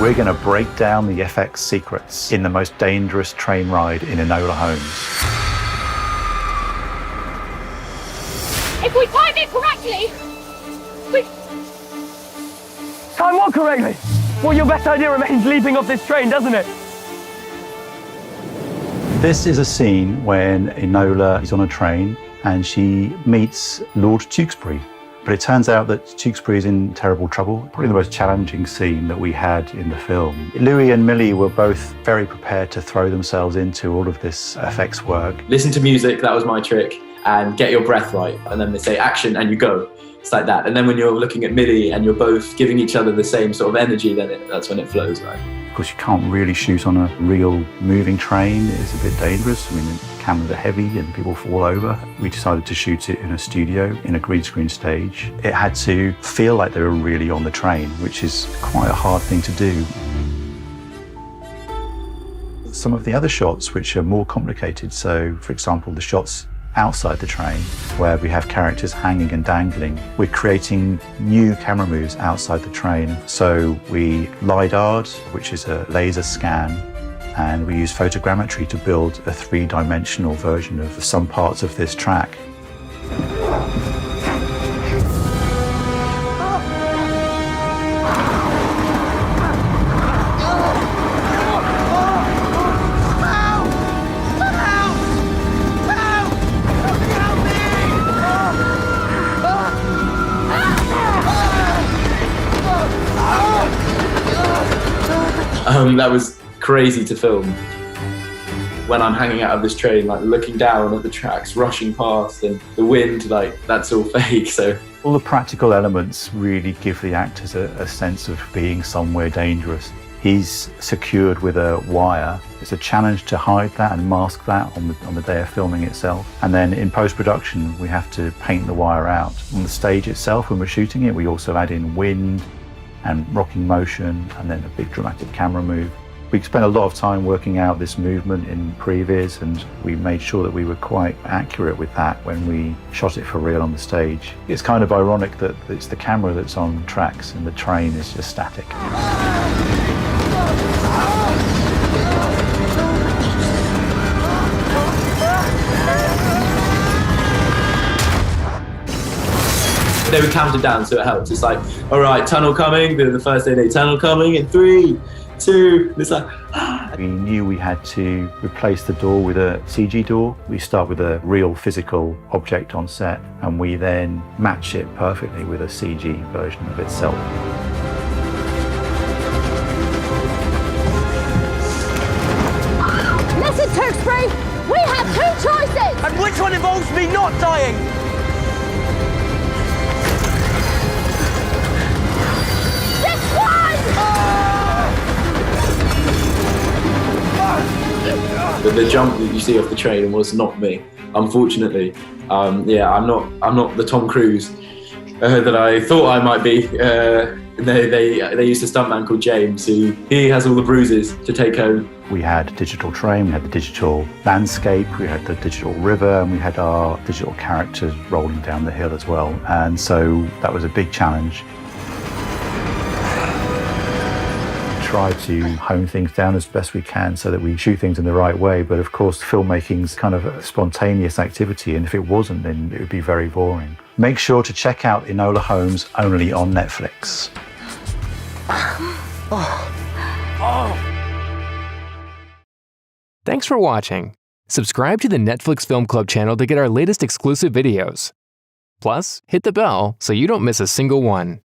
We're going to break down the FX secrets in the most dangerous train ride in Enola Holmes. If we time it correctly, Time what correctly? Well, your best idea remains leaping off this train, doesn't it? This is a scene when Enola is on a train and she meets Lord Tewkesbury. But it turns out that Tewkesbury is in terrible trouble. Probably the most challenging scene that we had in the film. Louis and Millie were both very prepared to throw themselves into all of this FX work. Listen to music, that was my trick, and get your breath right. And then they say action and you go. It's like that. And then when you're looking at Millie and you're both giving each other the same sort of energy, then that's when it flows, right? Of course, you can't really shoot on a real moving train. It's a bit dangerous. I mean, the cameras are heavy and people fall over. We decided to shoot it in a studio, in a green screen stage. It had to feel like they were really on the train, which is quite a hard thing to do. Some of the other shots, which are more complicated, so for example, the shots outside the train, where we have characters hanging and dangling. We're creating new camera moves outside the train. So we LiDAR'd, which is a laser scan, and we use photogrammetry to build a three-dimensional version of some parts of this track. That was crazy to film. When I'm hanging out of this train, like looking down at the tracks, rushing past, and the wind, like that's all fake. So all the practical elements really give the actors a sense of being somewhere dangerous. He's secured with a wire. It's a challenge to hide that and mask that on the day of filming itself. And then in post-production, we have to paint the wire out. On the stage itself, when we're shooting it, we also add in wind and rocking motion, and then a big dramatic camera move. We spent a lot of time working out this movement in previs, and we made sure that we were quite accurate with that when we shot it for real on the stage. It's kind of ironic that it's the camera that's on tracks and the train is just static. They were counted down, so it helps. It's like, all right, tunnel coming, the first day, tunnel coming in 3, 2, it's like, We knew we had to replace the door with a CG door. We start with a real physical object on set, and we then match it perfectly with a CG version of itself. listen, Tewkesbury, we have two choices. And which one involves me not dying? This one! The jump that you see off the train was not me, unfortunately. Yeah, I'm not the Tom Cruise that I thought I might be. They used a stuntman called James, he has all the bruises to take home. We had a digital train, we had the digital landscape, we had the digital river, and we had our digital characters rolling down the hill as well. And so that was a big challenge. Try to hone things down as best we can so that we shoot things in the right way. But of course, filmmaking's kind of a spontaneous activity, and if it wasn't, then it would be very boring. Make sure to check out Enola Holmes only on Netflix. Thanks for watching. Subscribe to the Netflix Film Club channel to get our latest exclusive videos. Plus, hit the bell so you don't miss a single one.